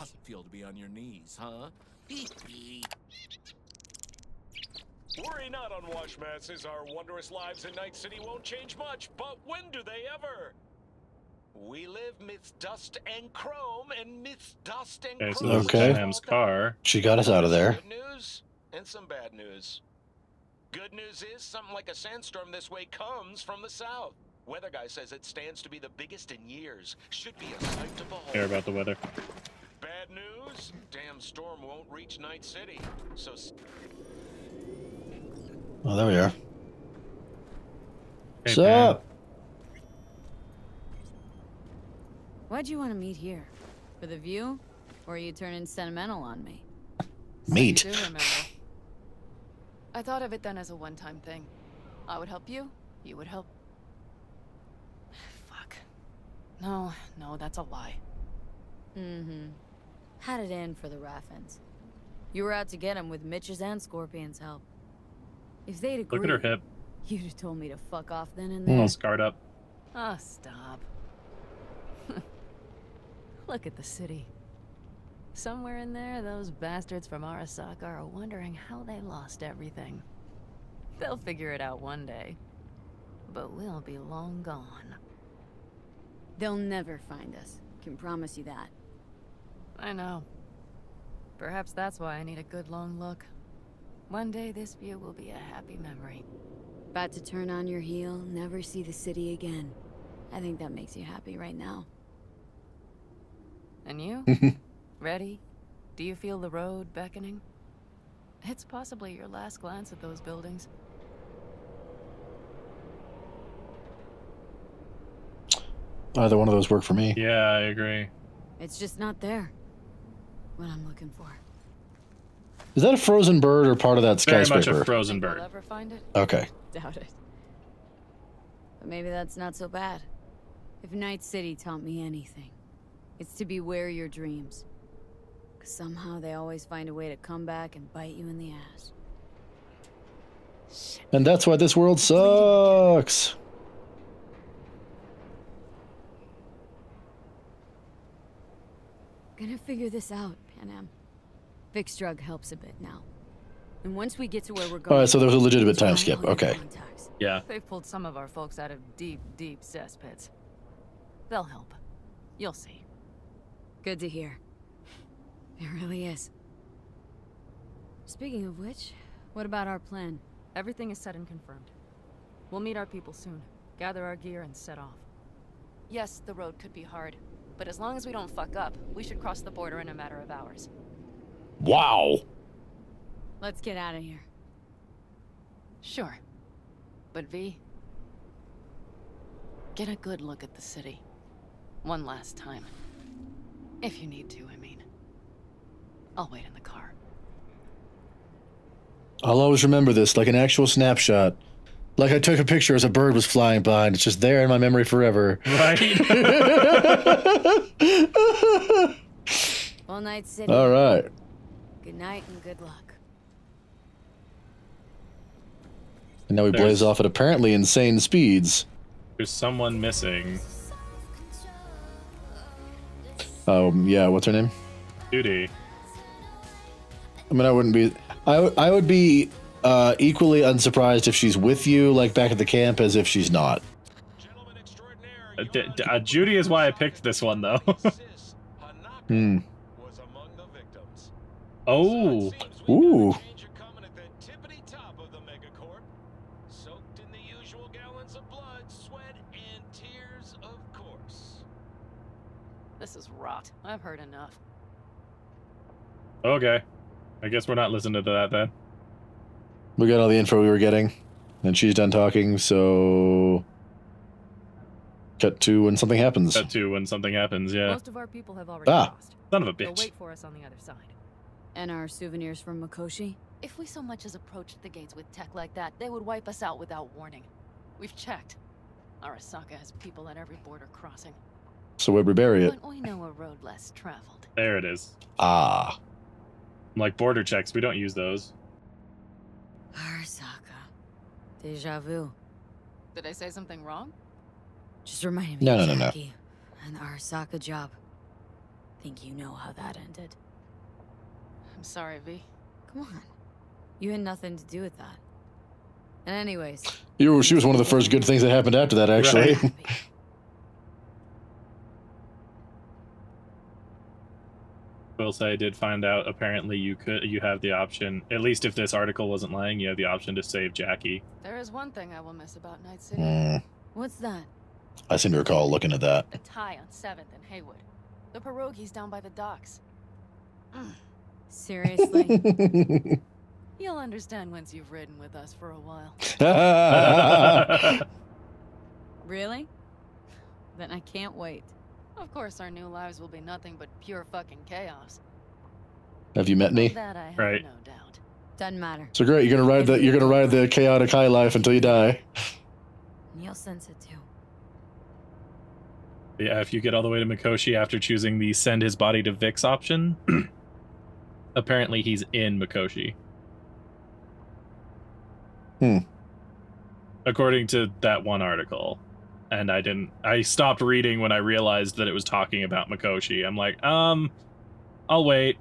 How's it feel to be on your knees, huh? Worry not, unwashed masses. Our wondrous lives in Night City won't change much, but when do they ever? We live midst dust and chrome, and midst dust and Okay, so chrome. this is Panam's car. She got us out of there. Good news and some bad news. Good news is something like a sandstorm this way comes from the south. Weather guy says it stands to be the biggest in years. Should be a sight to behold. Care about the weather. Bad news? Damn storm won't reach Night City. So. Oh, there we are. Hey, What's up? Why'd you want to meet here? For the view? Or are you turning sentimental on me? Meet. I do remember. I thought of it then as a one-time thing. I would help you, you would help. Fuck. No, that's a lie. Mm-hmm. Had it in for the Raffins. You were out to get him with Mitch's and Scorpion's help. If they'd agreed, Look at her hip. you'd have told me to fuck off then and Hmm. there. All scarred up. Oh, stop. Look at the city. Somewhere in there, those bastards from Arasaka are wondering how they lost everything. They'll figure it out one day. But we'll be long gone. They'll never find us. Can promise you that. I know. Perhaps that's why I need a good long look. One day this view will be a happy memory. About to turn on your heel, never see the city again. I think that makes you happy right now. And you? Ready? Do you feel the road beckoning? It's possibly your last glance at those buildings. Either one of those work for me. Yeah, I agree. It's just not there. What I'm looking for. Is that a frozen bird or part of that Very skyscraper? much a frozen Think bird. we'll ever find it? Okay. Doubt it. But maybe that's not so bad. If Night City taught me anything, it's to beware your dreams. 'Cause somehow they always find a way to come back and bite you in the ass. Shit. And that's why this world sucks. Gonna figure this out, Panam. Vic's drug helps a bit now. And once we get to where we're going... Alright, so there was a legitimate time find skip. all your Okay. contacts. Yeah. They've pulled some of our folks out of deep, deep cesspits. They'll help. You'll see. Good to hear. It really is. Speaking of which, what about our plan? Everything is set and confirmed. We'll meet our people soon, gather our gear, and set off. Yes, the road could be hard, but as long as we don't fuck up, we should cross the border in a matter of hours. Wow. Let's get out of here. Sure. But V, get a good look at the city. One last time. If you need to, I mean. I'll wait in the car. I'll always remember this like an actual snapshot. Like I took a picture as a bird was flying by and it's just there in my memory forever. Right. Well, Night City. All right. Good night and good luck. And now we blaze off at apparently insane speeds. There's someone missing. Yeah, what's her name? Judy. I mean, I wouldn't be... I would be equally unsurprised if she's with you, like back at the camp, as if she's not. Judy is why I picked this one, though. Hmm. Oh. Ooh. This is rot. I've heard enough. Okay. I guess we're not listening to that then. We got all the info we were getting, and she's done talking, so... Cut to when something happens. Cut to when something happens, yeah. Most of our people have already Ah. crossed. Son of a They'll bitch. wait for us on the other side. And our souvenirs from Mikoshi? If we so much as approached the gates with tech like that, they would wipe us out without warning. We've checked. Arasaka has people at every border crossing. So where'd we bury it? But we know a road less traveled. There it is. Ah. Like border checks, we don't use those. Arasaka. Deja vu. Did I say something wrong? Just reminded me No, of no, no, no. Jackie and the Arasaka job. think you know how that ended. I'm sorry, V. Come on. You had nothing to do with that. And anyways... She was one of the first good things that happened after that, actually. Right. Will say I did find out apparently you have the option, at least if this article wasn't lying, you have the option to save Jackie. There is one thing I will miss about Night City. What's that? I seem to recall looking at that. The tie on 7th and Haywood. The pierogies down by the docks. Seriously? You'll understand once you've ridden with us for a while. Really? Then I can't wait. Of course, our new lives will be nothing but pure fucking chaos. Have you met me? That I have Right. no doubt. Doesn't matter. So great, you're gonna ride the chaotic high life until you die. And you'll sense it too. Yeah, if you get all the way to Mikoshi after choosing the send his body to Vix option, apparently he's in Mikoshi. According to that one article. And I stopped reading when I realized that it was talking about Mikoshi. I'm like, I'll wait.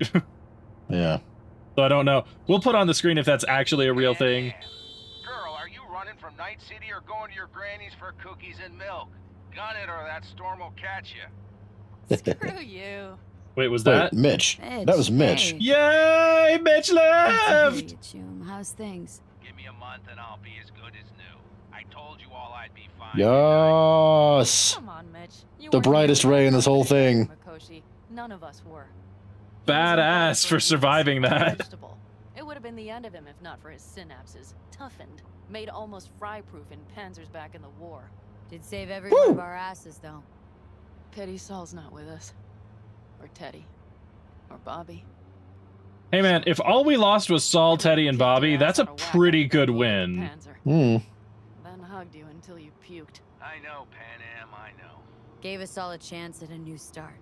Yeah. So I don't know. We'll put on the screen if that's actually a real thing. Girl, are you running from Night City or going to your granny's for cookies and milk? Gun it or that storm will catch you. Screw you. Wait, was Wait, that? Mitch. Mitch, That was Mitch. hey. Yay, Mitch Good to left! hear you, Chum. How's things? Give me a month and I'll be as good as new. I told you all I'd be fine. Yes. Come on, Mitch. You The weren't brightest even ray in this whole thing. Mikoshi. None of us were. Badass for surviving that. Vegetable. It would have been the end of him if not for his synapses. Toughened. Made almost fry-proof in panzers back in the war. Did save every one of our asses, though. Pity Saul's not with us. Or Teddy. Or Bobby. Hey man, if all we lost was Saul, Teddy, and Bobby, that's a pretty good win. Then hugged you until you puked. I know, Panam, I know. Gave us all a chance at a new start.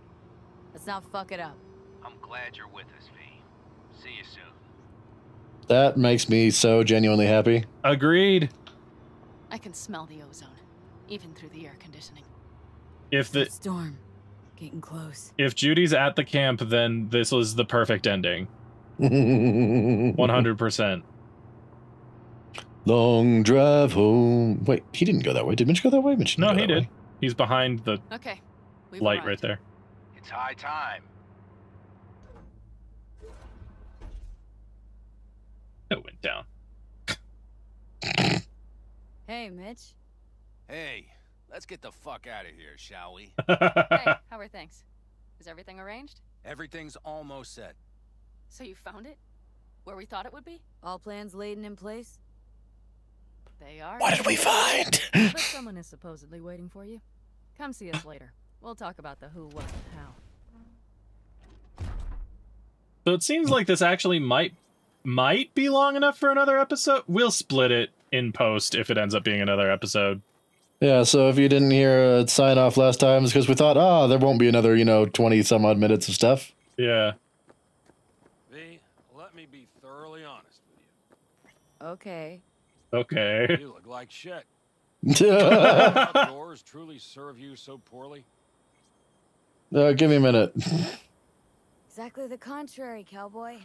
Let's not fuck it up. I'm glad you're with us, V. See you soon. That makes me so genuinely happy. Agreed. I can smell the ozone, even through the air conditioning. If the Storm. Getting close. if Judy's at the camp, then this was the perfect ending. 100%. Long drive home. Wait, he didn't go that way. Did Mitch go that way? Mitch didn't No, go he that did. way. He's behind the Okay. We've light arrived. right there. It's high time. It went down. Hey, Mitch. Hey, let's get the fuck out of here, shall we? Hey, how are things? Is everything arranged? Everything's almost set. So you found it? Where we thought it would be? All plans laid and in place? They are. What did we find? But someone is supposedly waiting for you. Come see us later. We'll talk about the who, what, and how. So it seems like this actually might be long enough for another episode. We'll split it in post if it ends up being another episode. Yeah, so if you didn't hear a sign off last time, it's because we thought, there won't be another, 20 some odd minutes of stuff. Yeah. V, let me be thoroughly honest with you. Okay. Okay. You look like shit. Give Outdoors truly serve you so poorly. me a minute. Exactly the contrary, cowboy.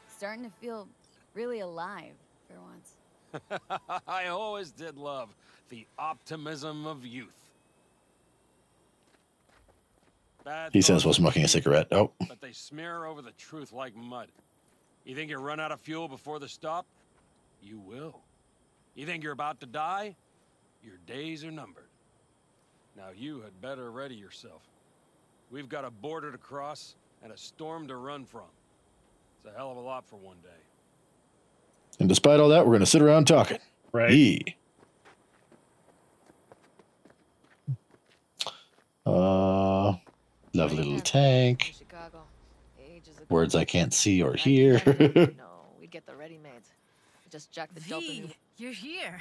Starting to feel really alive for once. I always did love the optimism of youth. Bad He says while thoughts, smoking a cigarette. Oh. but they smear over the truth like mud. You think you run out of fuel before the stop? You will. You think you're about to die? Your days are numbered. Now you had better ready yourself. We've got a border to cross and a storm to run from. It's a hell of a lot for one day. And despite all that, we're going to sit around talking. Right. Yee. Lovely little tank. Chicago. Ages ago. Words I can't see or hear. No, we'd get the ready-mades. Just jack the dope in you. You're here.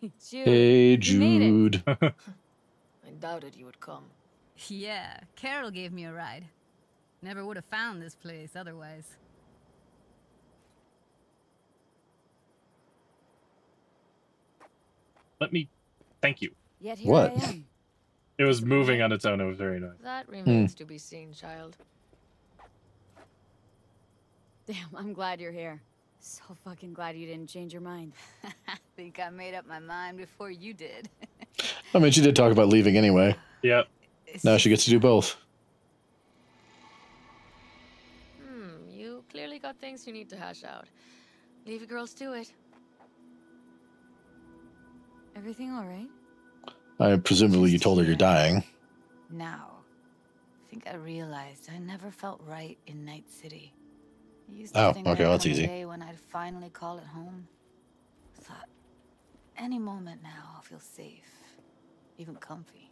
Jude. Hey, you made it. Jude. I doubted you would come. Yeah, Carol gave me a ride. Never would have found this place otherwise. Let me thank you. Yet here What? I am. It was moving on its own. It was very nice. That remains to be seen, child. Damn, I'm glad you're here. So fucking glad you didn't change your mind. I think I made up my mind before you did. I mean, she did talk about leaving anyway. Yep. Now she gets to do both. You clearly got things you need to hash out. Leave you girls to it. Everything all right? Presumably you told her you're dying. Now, I think I realized I never felt right in Night City. I used Oh, to think okay, there'd well, that's come a easy. day when I'd finally call it home. Thought, any moment now I'll feel safe, even comfy.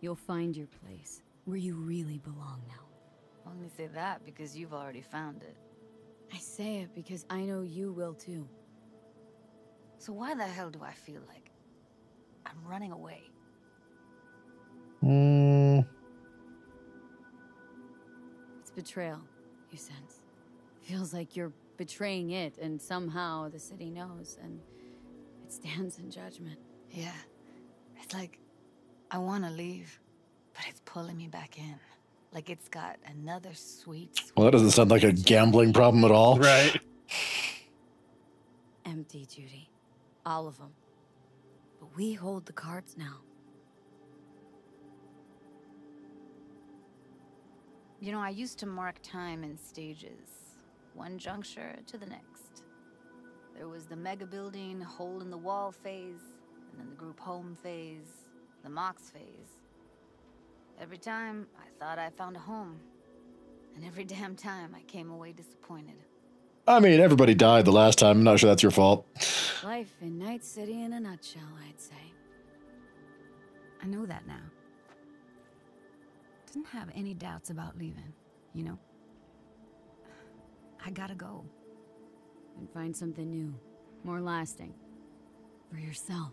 You'll find your place, where you really belong now. Only say that because you've already found it. I say it because I know you will too. So why the hell do I feel like I'm running away? It's betrayal, you sense. Feels like you're betraying it, and somehow the city knows, and it stands in judgment. Yeah, it's like I want to leave, but it's pulling me back in. Like it's got another sweet. Well, that doesn't sound like a gambling problem at all. Right. Empty, Judy. All of them. But we hold the cards now. You know, I used to mark time in stages, one juncture to the next. There was the mega building, hole in the wall phase, and then the group home phase, the Mox phase. Every time, I thought I found a home. And every damn time, I came away disappointed. I mean, everybody died the last time. I'm not sure that's your fault. Life in Night City in a nutshell, I'd say. I know that now. Didn't have any doubts about leaving, you know? I gotta go. And find something new. More lasting. For yourself.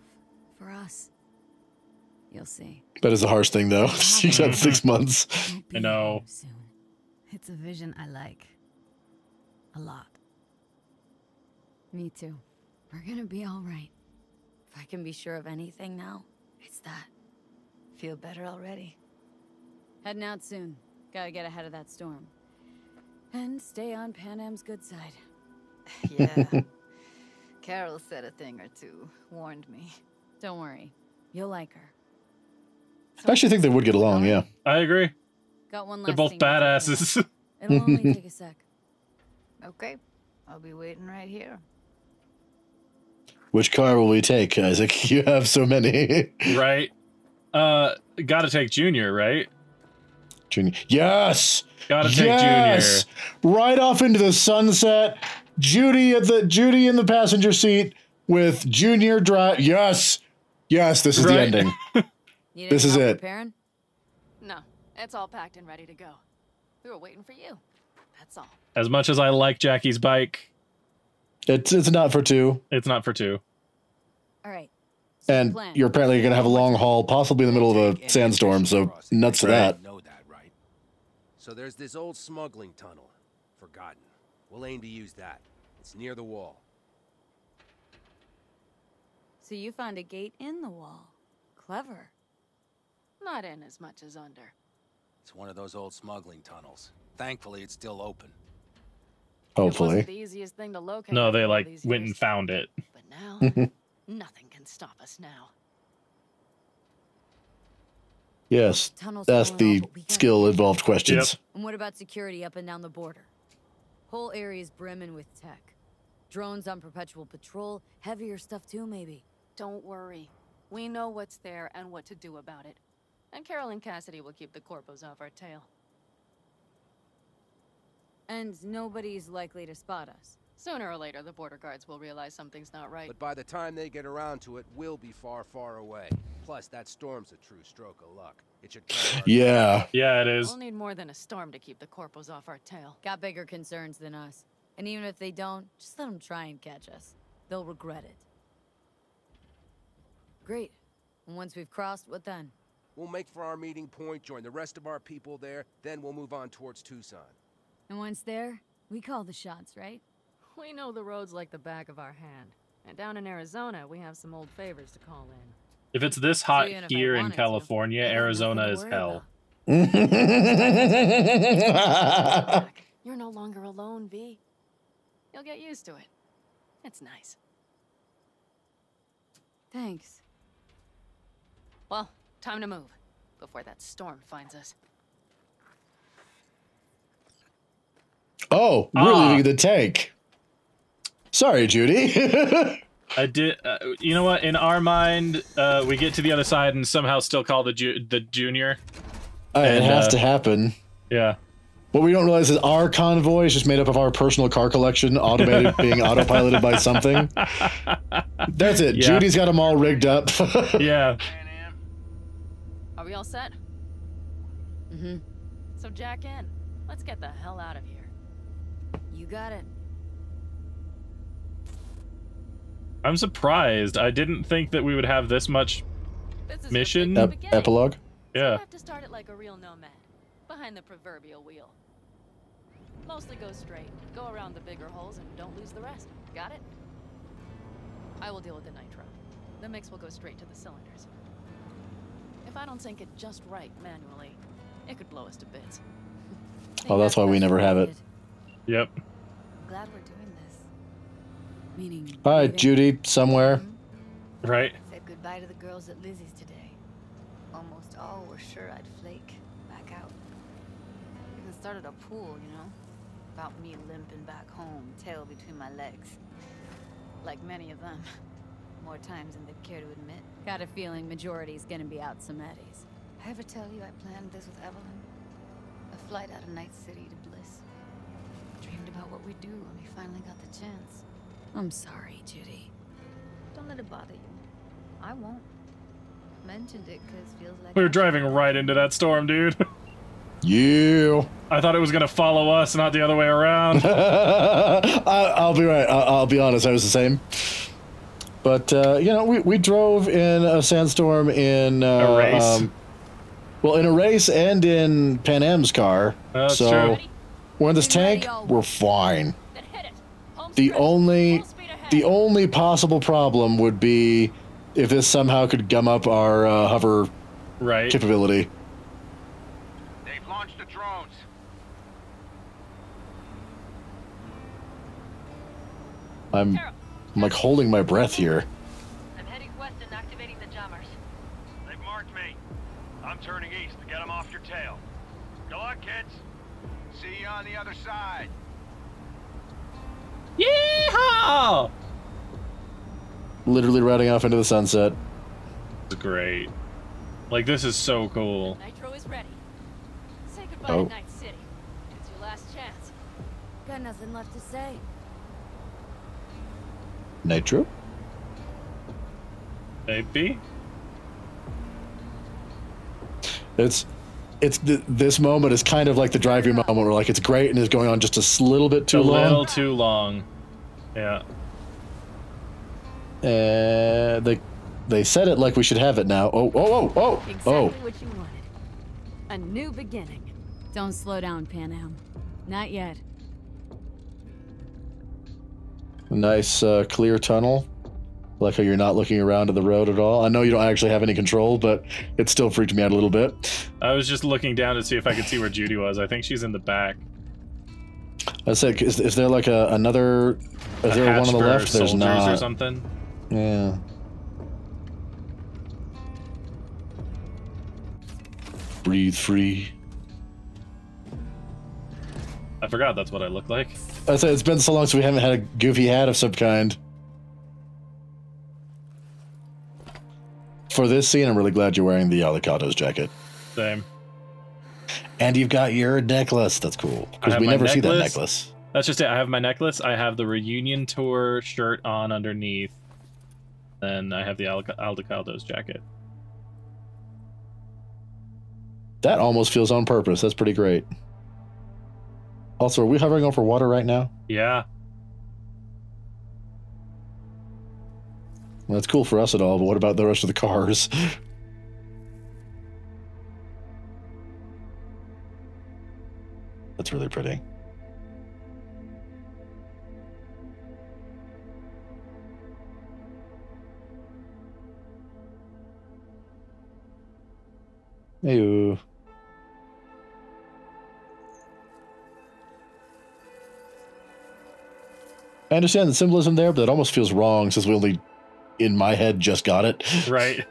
For us. You'll see. That is a harsh thing, though. She's had 6 months. I know. Soon. It's a vision I like. A lot. Me too. We're gonna be all right. If I can be sure of anything now, it's that. Feel better already. Heading out soon. Gotta get ahead of that storm. And stay on Panam's good side. Yeah. Carol said a thing or two, warned me. Don't worry. You'll like her. I actually think they would get along, yeah. I agree. Got one last They're both thing to take care of. badasses. It'll only take a sec. Okay, I'll be waiting right here. Which car will we take, Isaac? You have so many. Right. Gotta take Junior, right? Junior. Yes! Gotta take Yes! Right off into the sunset. Judy in the passenger seat with Junior drive. Yes! Yes, this is the ending. Need This any is help it. preparing? No, it's all packed and ready to go. We were waiting for you. That's all. As much as I like Jackie's bike, It's not for two. it's not for two. All right. And plan. you're apparently going to have a long haul, possibly in the middle of a sandstorm, so nuts to that. You know that, right? So there's this old smuggling tunnel. Forgotten. We'll aim to use that. It's near the wall. So you found a gate in the wall. Clever. Not in as much as under. It's one of those old smuggling tunnels. Thankfully, it's still open. It Hopefully. wasn't the easiest thing to locate. No, they after all like these went and years. found it. But now, nothing can stop us now. Yes, Tunnel's that's falling the off, but we gotta skill-involved questions. And what about security up and down the border? Whole area's brimming with tech. Drones on perpetual patrol, heavier stuff too, maybe. Don't worry. We know what's there and what to do about it. And Carol and Cassidy will keep the corpos off our tail. And nobody's likely to spot us. Sooner or later, the border guards will realize something's not right. But by the time they get around to it, we'll be far, far away. Plus, that storm's a true stroke of luck. It should cover our- Yeah. Yeah, it is. We'll need more than a storm to keep the corpos off our tail. Got bigger concerns than us. And even if they don't, just let them try and catch us. They'll regret it. Great. And once we've crossed, what then? We'll make for our meeting point, join the rest of our people there, then we'll move on towards Tucson. And once there, we call the shots, right? We know the roads like the back of our hand. And down in Arizona, we have some old favors to call in. If it's this hot even if I here in wanted to, California, I got nothing Arizona to is worry hell. You're no longer alone, V. You'll get used to it. It's nice. Thanks. Well, time to move before that storm finds us. Oh, we're leaving the tank. Sorry, Judy. I did. You know what? In our mind, we get to the other side and somehow still call the junior. It has to happen. Yeah. What we don't realize is our convoy is just made up of our personal car collection, automated, being autopiloted by something. That's it. Yeah. Judy's got them all rigged up. Yeah. Are we all set? Mm-hmm. So jack in. Let's get the hell out of here. You got it. I'm surprised. I didn't think that we would have this much This is mission. Epilogue? Yeah. You have to start it like a real nomad, behind the proverbial wheel. Mostly go straight, go around the bigger holes, and don't lose the rest. Got it? I will deal with the nitro. The mix will go straight to the cylinders. If I don't sync it just right manually, it could blow us to bits. Oh, that's why we never have it. Yep. Glad we're doing this. Meaning. Hi, leaving? Judy, somewhere. Right. Said goodbye to the girls at Lizzie's today. Almost all were sure I'd flake back out. Even started a pool, you know? About me limping back home, tail between my legs. Like many of them. More times than they'd care to admit. Got a feeling majority's gonna be out some eddies. I ever tell you I planned this with Evelyn? A flight out of Night City to Bliss. Dreamed about what we'd do when we finally got the chance. I'm sorry, Judy. Don't let it bother you. I won't. Mentioned it because feels like We were driving right into that storm, dude. You. I thought it was gonna follow us, not the other way around. I'll be right. I'll be honest. I was the same. But you know, we drove in a sandstorm in a race. Well, in a race and in Panam's car. That's so true. we're in this tank. We're fine. The only possible problem would be if this somehow could gum up our hover capability. They've launched the drones. I'm like holding my breath here. I'm heading west and activating the jammers. They've marked me. I'm turning east to get them off your tail. Good luck, kids. See you on the other side. Yeehaw! Literally riding off into the sunset. It's great. Like, this is so cool. Nitro is ready. Say goodbye Oh. to Night City. It's your last chance. Got nothing left to say. Nitro? Maybe? This moment is kind of like the driving moment where like it's great and it's going on just a little bit too long. A little too long. Yeah. They said it like we should have it now. Exactly what you wanted. A new beginning. Don't slow down, Panam. Not yet. Nice clear tunnel. Like how you're not looking around to the road at all. I know you don't actually have any control, but it still freaked me out a little bit. I was just looking down to see if I could see where Judy was. I think she's in the back. I said, is there like another? Is there one on the left? There's not. Or something. Yeah. Breathe free. I forgot that's what I look like. I said it's been so long since we haven't had a goofy hat of some kind. For this scene, I'm really glad you're wearing the Alicatos jacket. Same. And you've got your necklace. That's cool. Because we never see that necklace. That's just it. I have my necklace. I have the reunion tour shirt on underneath. Then I have the Aldecaldo's jacket. That almost feels on purpose. That's pretty great. Also, are we hovering over water right now? Yeah. Well, that's cool for us at all, but what about the rest of the cars? That's really pretty. Ew. I understand the symbolism there, but it almost feels wrong since we only, in my head, just got it. Right.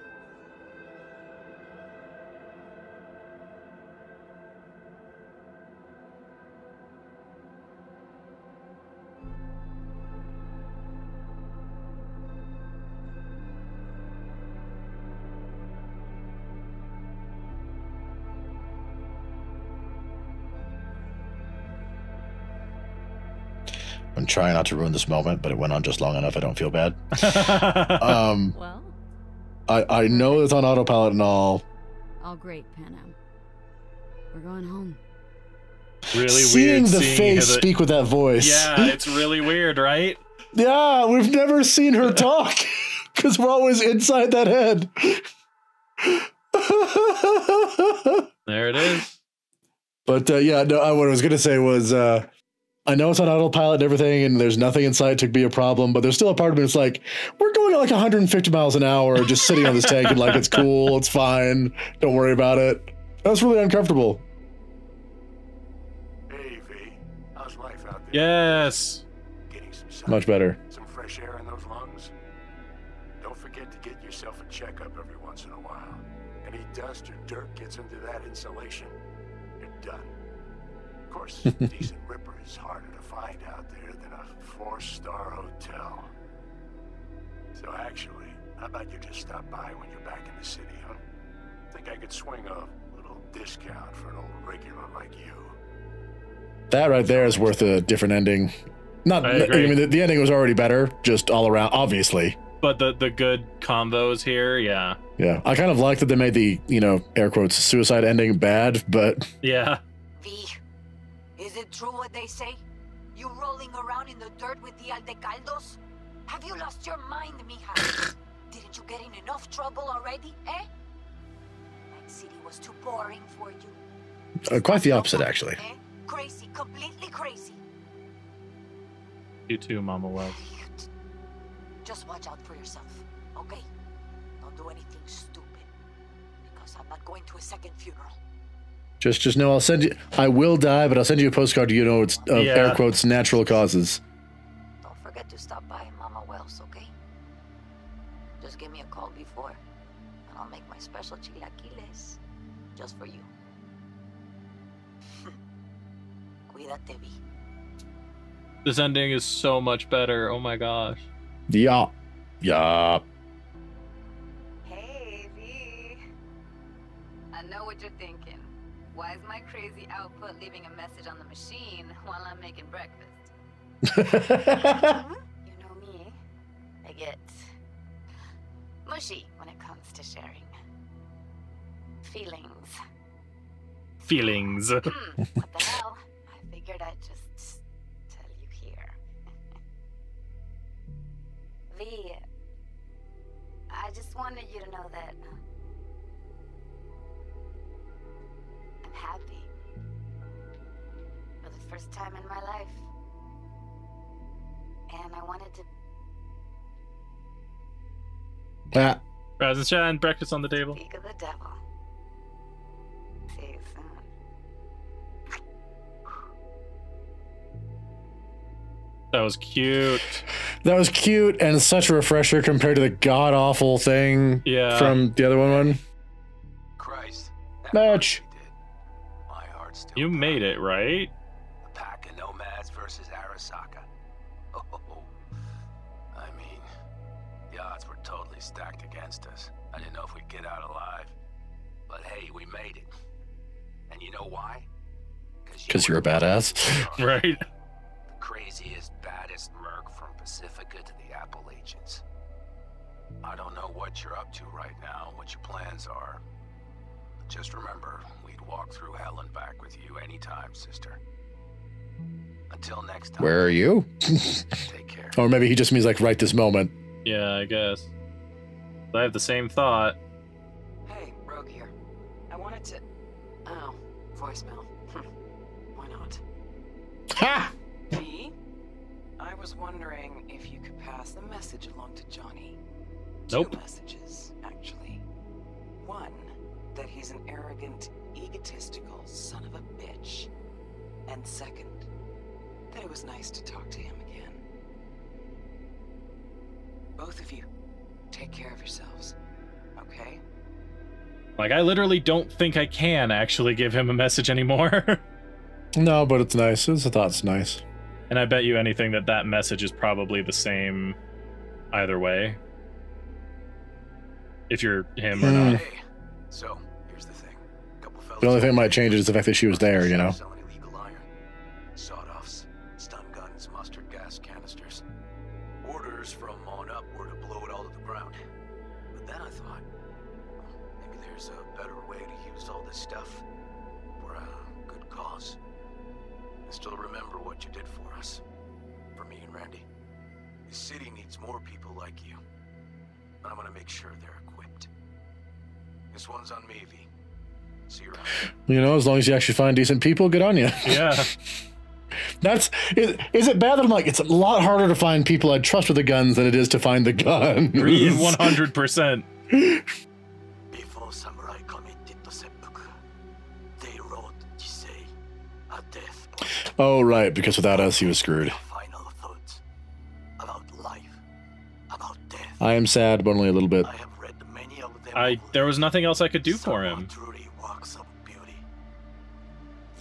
I'm trying not to ruin this moment, but it went on just long enough. I don't feel bad. Well, I know it's on autopilot and all. All great, Panam. We're going home. Really seeing weird. The face speak with that voice. Yeah, it's really weird, right? Yeah, we've never seen her talk because we're always inside that head. There it is. But yeah, no. What I was gonna say was, I know it's on autopilot and everything, and there's nothing in sight to be a problem. But there's still a part of me that's like, we're going at like 150 miles an hour, just sitting on this tank, and like it's cool, it's fine, don't worry about it. That's really uncomfortable. Hey, V, how's life out there? Yes. Getting some sun, Much better. some fresh air in those lungs. Don't forget to get yourself a checkup every once in a while. Any dust or dirt gets into that insulation, you're done. Of course, decent ripper is harder to find out there than a 4-star hotel. So actually, how about you just stop by when you're back in the city, huh? Think I could swing a little discount for an old regular like you. That right there is worth a different ending. Not, I agree. mean, the ending was already better, just all around, obviously. But the good combos here, yeah. Yeah, I kind of like that they made the, air quotes, suicide ending bad, but... Yeah. V, is it true what they say? You rolling around in the dirt with the Aldecaldos? Have you lost your mind, mija? Didn't you get in enough trouble already, eh? Night City was too boring for you. Quite the opposite, actually. Eh? Crazy, completely crazy. You too, Mama Wells. Just watch out for yourself, okay? Don't do anything stupid, because I'm not going to a second funeral. Just know I'll send you. I will die, but I'll send you a postcard. It's air quotes natural causes. Don't forget to stop by Mama Wells, okay? Just give me a call before, and I'll make my special chilaquiles just for you. Cuídate, V. This ending is so much better. Oh my gosh. Yeah. Yeah. Hey, V. I know what you're thinking. Why is my crazy output leaving a message on the machine while I'm making breakfast? You know me. I get mushy when it comes to sharing feelings. Feelings. What the hell? I figured I'd just tell you here. V, I just wanted you to know that I'm happy. For the first time in my life. And I wanted to Rise and shine, breakfast on the table. speak of the devil. See you soon. That was cute. That was cute and such a refresher compared to the god-awful thing from the other one. Christ. Match. My heart's still You made it, right? a pack of nomads versus Arasaka. Oh, I mean, the odds were totally stacked against us. I didn't know if we'd get out alive. But hey, we made it. And you know why? Because you're a badass. Right. The craziest, baddest merc from Pacifica to the Appalachians. I don't know what you're up to right now, what your plans are. But just remember, we'd walk through hell and back with you anytime, sister. Until next time. Where are you? Take care. Or maybe he just means like right this moment. Yeah, I guess. I have the same thought. Hey, Rogue here. I wanted to... Oh, voicemail. Why not? Ha! V? I was wondering if you could pass the message along to Johnny. Nope. 2 messages, actually. One, that he he's an arrogant, egotistical son of a bitch. And second, that it was nice to talk to him again. Both of you, take care of yourselves, okay? Like, I literally don't think I can actually give him a message anymore. No, but it's nice. The thought's nice. And I bet you anything that that message is probably the same either way. If you're him or not. Hey, so here's the thing. The only thing that might change is the fact that she was there, you know? Selling illegal iron, sawed-offs, stun guns, mustard gas canisters. Orders from on up were to blow it all to the ground. But then I thought, maybe there's a better way to use all this stuff for a good cause. I still remember what you did for us, for me and Randy. The city needs more people like you. I'm gonna make sure they're equipped. This one's on me, V. See you around. You know, as long as you actually find decent people, good on you. Yeah. Is it bad that I'm like, it's a lot harder to find people I'd trust with the guns than it is to find the gun? 100%. Before samurai committed to Seppuku, they wrote to say a death. Oh, right, because without us, he was screwed. Final thoughts about life, about death. I am sad, but only a little bit. I have read many of them. There was nothing else I could do for him. Truly walks of beauty.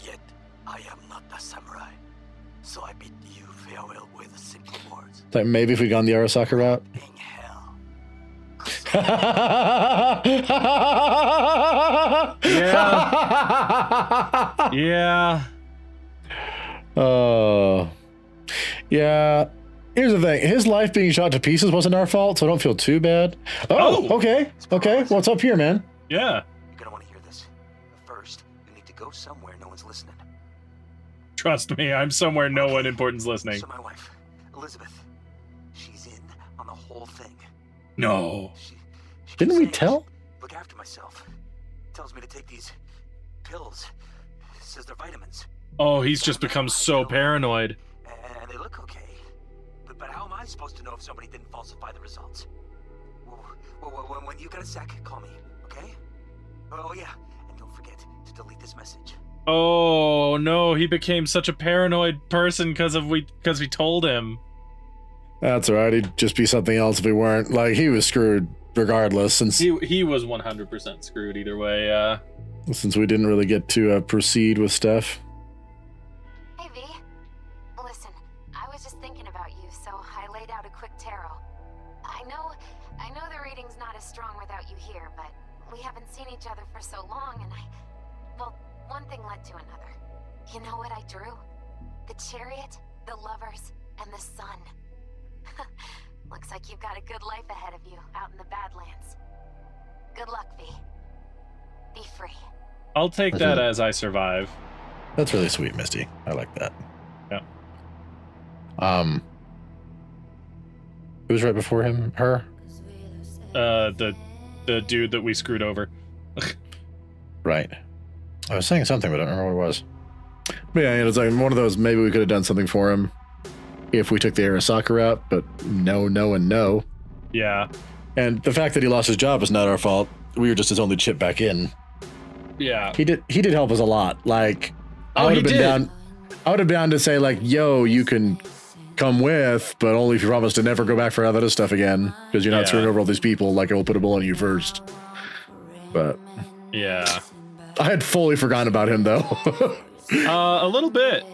Yet I am not a samurai, so I bid you farewell with simple words. Like maybe if we'd gone the Arasaka route. In hell. Yeah. Yeah. Yeah. Here's the thing. His life being shot to pieces wasn't our fault, so I don't feel too bad. Oh. Okay. Okay. What's up here, man? Yeah. You're gonna want to hear this. But first, you need to go somewhere no one's listening. Trust me, I'm somewhere no one important's listening. So my wife, Elizabeth, she's in on the whole thing. No. She Didn't we tell? Look after myself. Tells me to take these pills. Says they're vitamins. Oh, he's just become so paranoid. And they look okay. But how am I supposed to know if somebody didn't falsify the results? When you got a sec, call me, okay? Oh yeah, and don't forget to delete this message. Oh no, he became such a paranoid person because we told him. That's alright. He'd just be something else if we weren't. Like, he was screwed regardless, since he was 100% screwed either way. Since we didn't really get to proceed with stuff. Hey, V. Listen, I was just thinking about you, so I laid out a quick tarot. I know the reading's not as strong without you here, but we haven't seen each other for so long, and well, one thing led to another. You know what I drew? The chariot, the lovers, and the sun. Looks like you've got a good life ahead of you out in the Badlands. Good luck, V. Be free. I'll take that as I survive. That's really sweet, Misty. I like that. Yeah. Who's right before him? Her? The dude that we screwed over. Right. I was saying something, but I don't remember what it was. But yeah, it's like one of those, maybe we could have done something for him if we took the Arasaka route, but no, and no. Yeah. And the fact that he lost his job is not our fault. We were just his only chip back in. Yeah. He did help us a lot. Like, I would have been down to say, like, yo, you can come with, but only if you promise to never go back for other stuff again, because you're not screwing over all these people. Like, I will put a bullet in you first. But yeah, I had fully forgotten about him though. a little bit.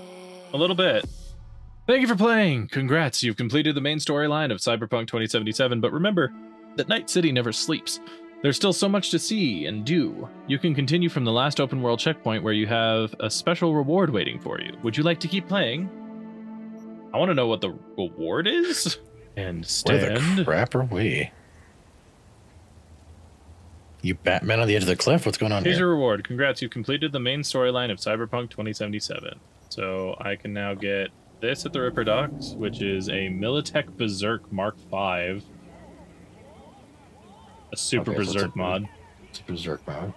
Thank you for playing. Congrats, you've completed the main storyline of Cyberpunk 2077. But remember that Night City never sleeps. There's still so much to see and do. You can continue from the last open world checkpoint where you have a special reward waiting for you. Would you like to keep playing? I want to know what the reward is. And stand. Where the crap are we? You Batman on the edge of the cliff? What's going on Here's here? your reward. Congrats, you've completed the main storyline of Cyberpunk 2077. So I can now get this at the Ripper Docks, which is a Militech Berserk Mark V. A super Berserk mod. It's a Berserk mod.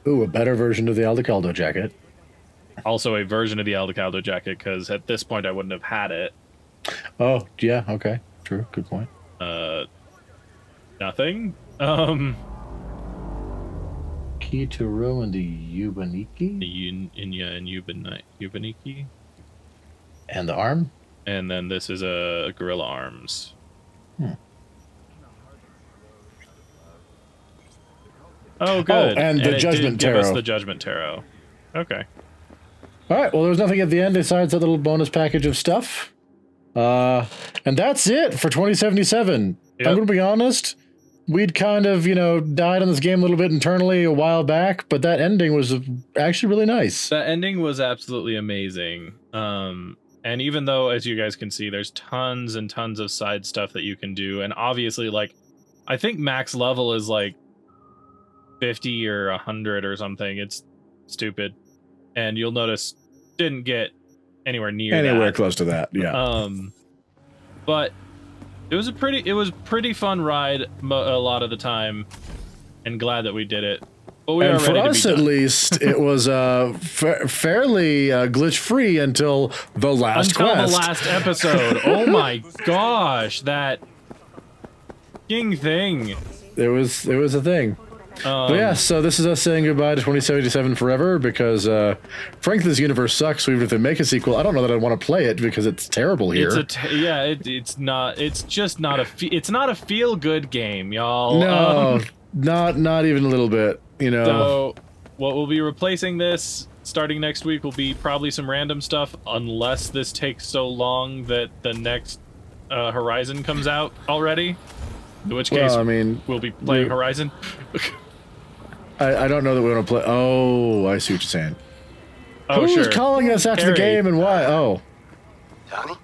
Ooh, a better version of the Aldecaldo jacket. Also a version of the Aldecaldo jacket, because at this point I wouldn't have had it. Oh, yeah, okay. True, good point. Nothing. Key to room in the Yubaniki? The Inya and Yubaniki. And the arm? And then this is a gorilla arms. Oh, good. Oh, and the Judgment Tarot. Give us the Judgment Tarot. Okay. All right. Well, there was nothing at the end besides that little bonus package of stuff. And that's it for 2077. Yep. I'm going to be honest. We'd kind of, died on this game a little bit internally a while back, but that ending was actually really nice. That ending was absolutely amazing. And even though, as you guys can see, there's tons and tons of side stuff that you can do. And obviously, like, I think max level is like 50 or 100 or something. It's stupid. And you'll notice didn't get anywhere near close to that. Yeah. But it was a pretty fun ride a lot of the time, and glad that we did it. But we are ready to be done. For us, at least, it was fairly glitch-free until the last quest. Until the last episode. Oh my gosh, that king thing. It was a thing. But yeah, so this is us saying goodbye to 2077 forever because, frankly, this universe sucks. So even if they make a sequel, I don't know that I want to play it because it's terrible here. It's not. It's just not a. It's not a feel-good game, y'all. No, not even a little bit. So, what will be replacing this starting next week will be probably some random stuff, unless this takes so long that the next Horizon comes out already. In which case, we'll be playing Horizon. I don't know that we want to play. Oh, I see what you're saying. Oh, Who's calling us after the game and why? Oh. Johnny?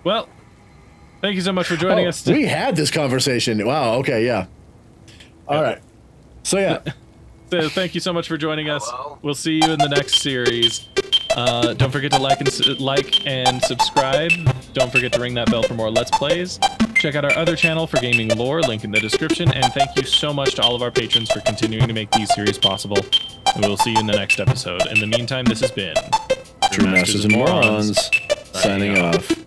Well, thank you so much for joining us. We had this conversation. Wow, okay, yeah. All right. So, yeah. So, thank you so much for joining us. We'll see you in the next series. Don't forget to like and subscribe. Don't forget to ring that bell for more Let's Plays. Check out our other channel for gaming lore, link in the description, and thank you so much to all of our patrons for continuing to make these series possible. And we'll see you in the next episode. In the meantime, this has been True Masters and Morons, signing off.